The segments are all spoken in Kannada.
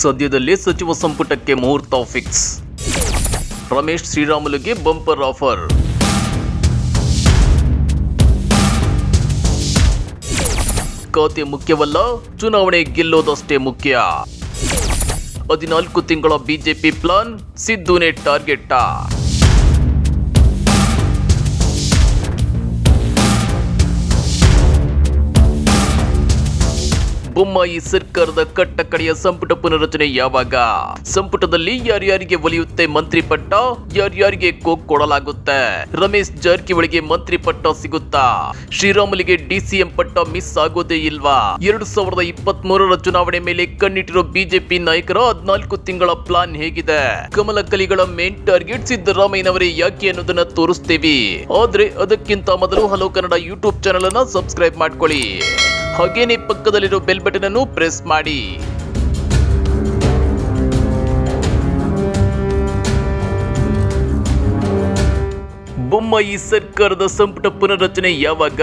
ಸದ್ಯದಲ್ಲೇ ಸಚಿವ ಸಂಪುಟಕ್ಕೆ ಮುಹೂರ್ತ ಫಿಕ್ಸ್. ರಮೇಶ್ ಶ್ರೀರಾಮುಲುಗೆ ಬಂಪರ್ ಆಫರ್. ಖಾತೆ ಮುಖ್ಯವಲ್ಲ, ಚುನಾವಣೆ ಗೆಲ್ಲೋದಷ್ಟೇ ಮುಖ್ಯ. 14 ತಿಂಗಳ ಬಿಜೆಪಿ ಪ್ಲಾನ್, ಸಿದ್ದುನೇ ಟಾರ್ಗೆಟ್. ಬೊಮ್ಮಾಯಿ ಸರ್ಕಾರದ ಕಟ್ಟಕಡೆಯ ಸಂಪುಟ ಪುನರಚನೆ ಯಾವಾಗ? ಸಂಪುಟದಲ್ಲಿ ಯಾರ್ಯಾರಿಗೆ ಒಲಿಯುತ್ತೆ ಮಂತ್ರಿ ಪಟ್ಟ, ಯಾರ್ಯಾರಿಗೆ ಕೊಡಲಾಗುತ್ತೆ? ರಮೇಶ್ ಜಾರಕಿಹೊಳಿಗೆ ಮಂತ್ರಿ ಪಟ್ಟ ಸಿಗುತ್ತಾ? ಶ್ರೀರಾಮುಲುಗೆ ಡಿಸಿಎಂ ಪಟ್ಟ ಮಿಸ್ ಆಗೋದೇ ಇಲ್ವಾ? 2023ರ ಚುನಾವಣೆ ಮೇಲೆ ಕಣ್ಣಿಟ್ಟಿರೋ ಬಿಜೆಪಿ ನಾಯಕರ 14 ತಿಂಗಳ ಪ್ಲಾನ್ ಹೇಗಿದೆ? ಕಮಲ ಕಲಿಗಳ ಮೇನ್ ಟಾರ್ಗೆಟ್ ಸಿದ್ದರಾಮಯ್ಯನವರೇ ಯಾಕೆ ಅನ್ನೋದನ್ನ ತೋರಿಸ್ತೀವಿ. ಆದ್ರೆ ಅದಕ್ಕಿಂತ ಮೊದಲು ಹಲೋ ಕನ್ನಡ ಯೂಟ್ಯೂಬ್ ಚಾನೆಲ್ ಅನ್ನ ಸಬ್ಸ್ಕ್ರೈಬ್ ಮಾಡ್ಕೊಳ್ಳಿ. ಹಾಗೇನೇ ಪಕ್ಕದಲ್ಲಿರೋ ಬೆಲ್ ಬಟನ್ ಅನ್ನು ಪ್ರೆಸ್ ಮಾಡಿ. ಬೊಮ್ಮಾಯಿ ಸರ್ಕಾರದ ಸಂಪುಟ ಪುನರಚನೆ ಯಾವಾಗ?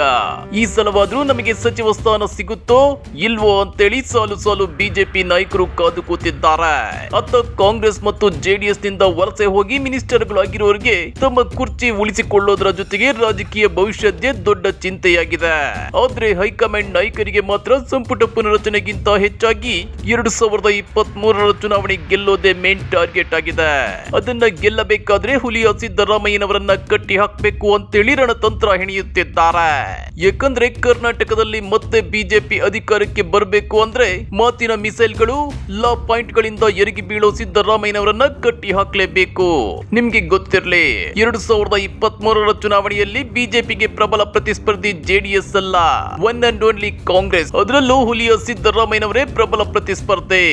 ಈ ಸಲವಾದ್ರೂ ನಮಗೆ ಸಚಿವ ಸ್ಥಾನ ಸಿಗುತ್ತೋ ಇಲ್ವೋ ಅಂತೇಳಿ ಸಾಲು ಬಿಜೆಪಿ ನಾಯಕರು ಕಾದು ಕೂತಿದ್ದಾರೆ. ಅತ್ತ ಕಾಂಗ್ರೆಸ್ ಮತ್ತು ಜೆಡಿಎಸ್ ನಿಂದ ವಲಸೆ ಹೋಗಿ ಮಿನಿಸ್ಟರ್ಗಳಾಗಿರೋರಿಗೆ ತಮ್ಮ ಕುರ್ಚಿ ಉಳಿಸಿಕೊಳ್ಳೋದರ ಜೊತೆಗೆ ರಾಜಕೀಯ ಭವಿಷ್ಯದ್ದೇ ದೊಡ್ಡ ಚಿಂತೆಯಾಗಿದೆ. ಆದ್ರೆ ಹೈಕಮಾಂಡ್ ನಾಯಕರಿಗೆ ಮಾತ್ರ ಸಂಪುಟ ಪುನರಚನೆಗಿಂತ ಹೆಚ್ಚಾಗಿ 2023ರ ಚುನಾವಣೆ ಗೆಲ್ಲೋದೇ ಮೇನ್ ಟಾರ್ಗೆಟ್ ಆಗಿದೆ. ಅದನ್ನ ಗೆಲ್ಲಬೇಕಾದ್ರೆ ಹುಲಿಯ ಸಿದ್ದರಾಮಯ್ಯನವರನ್ನ ಕಟ್ಟಿ ಹಾಕಬೇಕು ಅಂತೇಳಿ ರಣತಂತ್ರ ಹೆಣೆಯುತ್ತಿದ್ದಾರೆ. ಯಾಕಂದ್ರೆ ಕರ್ನಾಟಕದಲ್ಲಿ ಮತ್ತೆ ಬಿಜೆಪಿ ಅಧಿಕಾರಕ್ಕೆ ಬರಬೇಕು ಅಂದ್ರೆ ಮಾತಿನ ಮಿಸೈಲ್ಗಳು, ಲಾ ಪಾಯಿಂಟ್ ಗಳಿಂದ ಎರಗಿ ಬೀಳೋ ಸಿದ್ದರಾಮಯ್ಯನವರನ್ನ ಕಟ್ಟಿ ಹಾಕಲೇಬೇಕು. ನಿಮ್ಗೆ ಗೊತ್ತಿರಲಿ, 2023ರ ಚುನಾವಣೆಯಲ್ಲಿ ಬಿಜೆಪಿಗೆ ಪ್ರಬಲ ಪ್ರತಿಸ್ಪರ್ಧಿ ಜೆಡಿಎಸ್ ಅಲ್ಲ, ಒನ್ ಅಂಡ್ ಓನ್ಲಿ ಕಾಂಗ್ರೆಸ್. ಅದರಲ್ಲೂ ಹುಲಿಯ ಸಿದ್ದರಾಮಯ್ಯನವರೇ ಪ್ರಬಲ ಪ್ರತಿಸ್ಪರ್ಧೆ.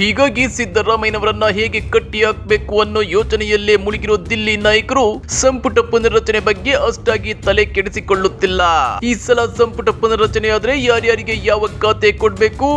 ಹೀಗಾಗಿ ಸಿದ್ದರಾಮಯ್ಯನವರನ್ನ ಹೇಗೆ ಕಟ್ಟಿ ಹಾಕಬೇಕು ಅನ್ನೋ ಯೋಚನೆಯಲ್ಲೇ ಮುಳುಗಿರೋ ದಿಲ್ಲಿ ನಾಯಕರು ಸಂಪುಟ ಪುನರ್ರಚನೆ ಬಗ್ಗೆ ಅಷ್ಟಾಗಿ ತಲೆ ಕೆಡಿಸಿಕೊಳ್ಳುತ್ತಿಲ್ಲ. ಈ ಸಲ ಸಂಪುಟ ಪುನರ್ರಚನೆ ಆದ್ರೆ ಯಾರ್ಯಾರಿಗೆ ಯಾವ ಖಾತೆ ಕೊಡ್ಬೇಕು,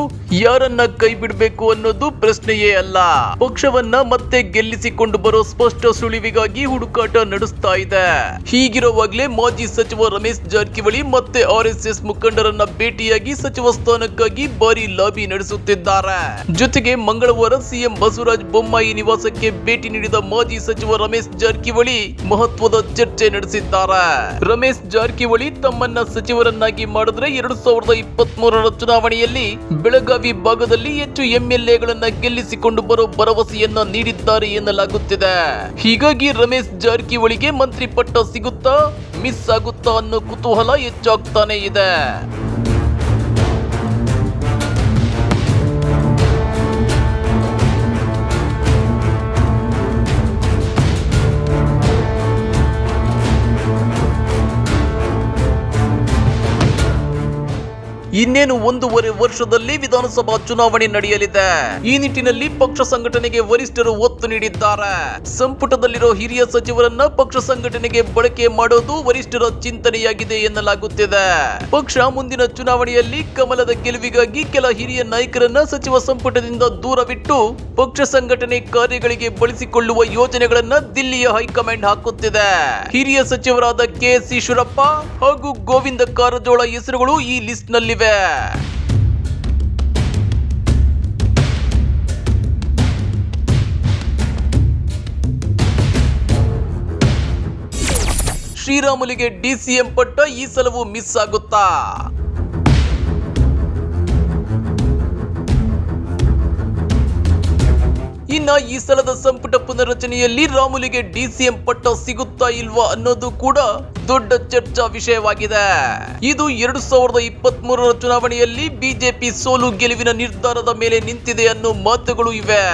ಯಾರನ್ನ ಕೈ ಬಿಡಬೇಕು ಅನ್ನೋದು ಪ್ರಶ್ನೆಯೇ ಅಲ್ಲ. ಪಕ್ಷವನ್ನ ಮತ್ತೆ ಗೆಲ್ಲಿಸಿಕೊಂಡು ಬರೋ ಸ್ಪಷ್ಟ ಸುಳಿವಿಗಾಗಿ ಹುಡುಕಾಟ ನಡೆಸ್ತಾ ಇದೆ. ಹೀಗಿರುವಾಗಲೇ ಮಾಜಿ ಸಚಿವ ರಮೇಶ್ ಜಾರಕಿಹೊಳಿ ಮತ್ತೆ RSS ಮುಖಂಡರನ್ನ ಭೇಟಿಯಾಗಿ ಸಚಿವ ಸ್ಥಾನಕ್ಕಾಗಿ ಭಾರಿ ಲಾಬಿ ನಡೆಸುತ್ತಿದ್ದಾರೆ. ಜೊತೆಗೆ ಮಂಗಳವಾರ ಸಿಎಂ ಬಸವರಾಜ ಬೊಮ್ಮಾಯಿ ನಿವಾಸಕ್ಕೆ ಭೇಟಿ ನೀಡಿದ ಮಾಜಿ ಸಚಿವ ರಮೇಶ್ ಜಾರಕಿಹೊಳಿ ಮಹತ್ವದ ಚರ್ಚೆ ನಡೆಸಿದ್ದಾರೆ. ರಮೇಶ್ ಜಾರಕಿಹೊಳಿ ತಮ್ಮನ್ನ ಸಚಿವರನ್ನಾಗಿ ಮಾಡಿದ್ರೆ 2023ರ ಚುನಾವಣೆಯಲ್ಲಿ ಬೆಳಗಾವಿ ಭಾಗದಲ್ಲಿ ಹೆಚ್ಚು MLAಗಳನ್ನ ಗೆಲ್ಲಿಸಿಕೊಂಡು ಬರೋ ಭರವಸೆಯನ್ನ ನೀಡಿದ್ದಾರೆ ಎನ್ನಲಾಗುತ್ತಿದೆ. ಹೀಗಾಗಿ ರಮೇಶ್ ಜಾರಕಿಹೊಳಿಗೆ ಮಂತ್ರಿ ಪಟ್ಟ ಸಿಗುತ್ತಾ, ಮಿಸ್ ಆಗುತ್ತಾ ಅನ್ನೋ ಕುತೂಹಲ ಹೆಚ್ಚಾಗ್ತಾನೆ ಇದೆ. ಇನ್ನೇನು 1.5 ವರ್ಷದಲ್ಲಿ ವಿಧಾನಸಭಾ ಚುನಾವಣೆ ನಡೆಯಲಿದೆ. ಈ ನಿಟ್ಟಿನಲ್ಲಿ ಪಕ್ಷ ಸಂಘಟನೆಗೆ ವರಿಷ್ಠರು ಒತ್ತು ನೀಡಿದ್ದಾರೆ. ಸಂಪುಟದಲ್ಲಿರೋ ಹಿರಿಯ ಸಚಿವರನ್ನ ಪಕ್ಷ ಸಂಘಟನೆಗೆ ಬಳಕೆ ಮಾಡೋದು ವರಿಷ್ಠರ ಚಿಂತನೆಯಾಗಿದೆ ಎನ್ನಲಾಗುತ್ತಿದೆ. ಪಕ್ಷ ಮುಂದಿನ ಚುನಾವಣೆಯಲ್ಲಿ ಕಮಲದ ಗೆಲುವಿಗಾಗಿ ಕೆಲ ಹಿರಿಯ ನಾಯಕರನ್ನ ಸಚಿವ ಸಂಪುಟದಿಂದ ದೂರವಿಟ್ಟು ಪಕ್ಷ ಸಂಘಟನೆ ಕಾರ್ಯಗಳಿಗೆ ಬಳಸಿಕೊಳ್ಳುವ ಯೋಜನೆಗಳನ್ನ ದಿಲ್ಲಿಯ ಹೈಕಮಾಂಡ್ ಹಾಕುತ್ತಿದೆ. ಹಿರಿಯ ಸಚಿವರಾದ KS ಈಶ್ವರಪ್ಪ ಹಾಗೂ ಗೋವಿಂದ ಕಾರಜೋಳ ಹೆಸರುಗಳು ಈ ಲಿಸ್ಟ್ ನಲ್ಲಿವೆ. ಶ್ರೀರಾಮುಲುಗೆ ಡಿಸಿಎಂ ಪಟ್ಟ ಈ ಸಲವೂ ಮಿಸ್ ಆಗುತ್ತಾ? ಇನ್ನ ಈ ಸಲದ ಸಂಪುಟ ಪುನರ್ರಚನೆಯಲ್ಲಿ ರಾಮುಲುಗೆ ಡಿಸಿಎಂ ಪಟ್ಟ ಸಿಗುತ್ತಾ ಇಲ್ವಾ ಅನ್ನೋದು ಕೂಡ ದೊಡ್ಡ ಚರ್ಚಾ ವಿಷಯವಾಗಿದೆ. ಇದು 2023ರ ಚುನಾವಣೆಯಲ್ಲಿ ಬಿಜೆಪಿ ಸೋಲು ಗೆಲುವಿನ ನಿರ್ಧಾರದ ಮೇಲೆ ನಿಂತಿದೆ ಅನ್ನೋ ಮಾತುಗಳು ಇವೆ.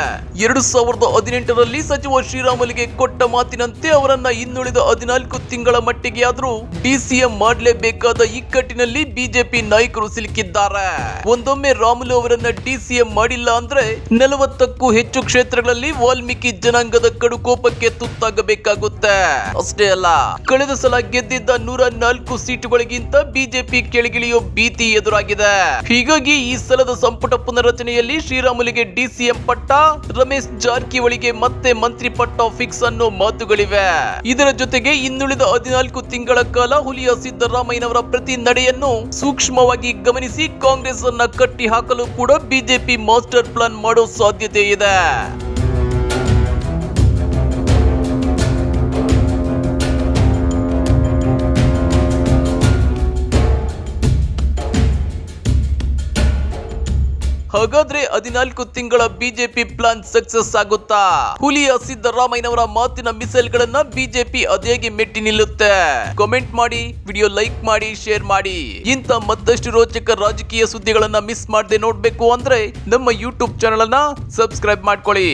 2018ರಲ್ಲಿ ಸಚಿವ ಶ್ರೀರಾಮುಲುಗೆ ಕೊಟ್ಟ ಮಾತಿನಂತೆ ಅವರನ್ನ ಇನ್ನುಳಿದ 14 ತಿಂಗಳ ಮಟ್ಟಿಗೆ ಆದ್ರೂ ಡಿಸಿಎಂ ಮಾಡಲೇಬೇಕಾದ ಇಕ್ಕಟ್ಟಿನಲ್ಲಿ ಬಿಜೆಪಿ ನಾಯಕರು ಸಿಲುಕಿದ್ದಾರೆ. ಒಂದೊಮ್ಮೆ ರಾಮುಲು ಅವರನ್ನ ಡಿಸಿಎಂ ಮಾಡಿಲ್ಲ ಅಂದ್ರೆ 40ಕ್ಕೂ ಹೆಚ್ಚು ಕ್ಷೇತ್ರಗಳಲ್ಲಿ ವಾಲ್ಮೀಕಿ ಜನಾಂಗದ ಕಡುಕೋಪಕ್ಕೆ ತುತ್ತಾಗಬೇಕಾಗುತ್ತೆ. ಅಷ್ಟೇ ಅಲ್ಲ, ಕಳೆದ ಸಲ ಗೆದ್ದಿದ್ದ 104 ಸೀಟುಗಳಿಗಿಂತ ಬಿಜೆಪಿ ಕೆಳಗಿಳಿಯೋ ಭೀತಿ ಎದುರಾಗಿದೆ. ಹೀಗಾಗಿ ಈ ಸಲದ ಸಂಪುಟ ಪುನರಚನೆಯಲ್ಲಿ ಶ್ರೀರಾಮುಲುಗೆ ಡಿಸಿಎಂ ಪಟ್ಟ, ರಮೇಶ್ ಜಾರಕಿಹೊಳಿಗೆ ಮತ್ತೆ ಮಂತ್ರಿ ಪಟ್ಟ ಫಿಕ್ಸ್ ಅನ್ನೋ ಮಾತುಗಳಿವೆ. ಇದರ ಜೊತೆಗೆ ಇನ್ನುಳಿದ 14 ತಿಂಗಳ ಕಾಲ ಹುಲಿಯ ಸಿದ್ದರಾಮಯ್ಯನವರ ಪ್ರತಿ ನಡೆಯನ್ನು ಸೂಕ್ಷ್ಮವಾಗಿ ಗಮನಿಸಿ ಕಾಂಗ್ರೆಸ್ ಅನ್ನ ಕಟ್ಟಿ ಹಾಕಲು ಕೂಡ ಬಿಜೆಪಿ ಮಾಸ್ಟರ್ ಪ್ಲಾನ್ ಮಾಡೋ ಸಾಧ್ಯತೆ ಇದೆ. ಹಾಗಾದ್ರೆ 14 ತಿಂಗಳ ಬಿಜೆಪಿ ಪ್ಲಾನ್ ಸಕ್ಸಸ್ ಆಗುತ್ತಾ? ಹುಲಿಯ ಸಿದ್ದರಾಮಯ್ಯನವರ ಮಾತಿನ ಮಿಸೈಲ್ ಗಳನ್ನ ಬಿಜೆಪಿ ಅದೇಗೆ ಮೆಟ್ಟಿ ನಿಲ್ಲುತ್ತೆ? ಕಾಮೆಂಟ್ ಮಾಡಿ, ವಿಡಿಯೋ ಲೈಕ್ ಮಾಡಿ, ಶೇರ್ ಮಾಡಿ. ಇಂಥ ಮತ್ತಷ್ಟು ರೋಚಕ ರಾಜಕೀಯ ಸುದ್ದಿಗಳನ್ನ ಮಿಸ್ ಮಾಡದೆ ನೋಡ್ಬೇಕು ಅಂದ್ರೆ ನಮ್ಮ ಯೂಟ್ಯೂಬ್ ಚಾನೆಲ್ ಅನ್ನ ಸಬ್ಸ್ಕ್ರೈಬ್ ಮಾಡ್ಕೊಳ್ಳಿ.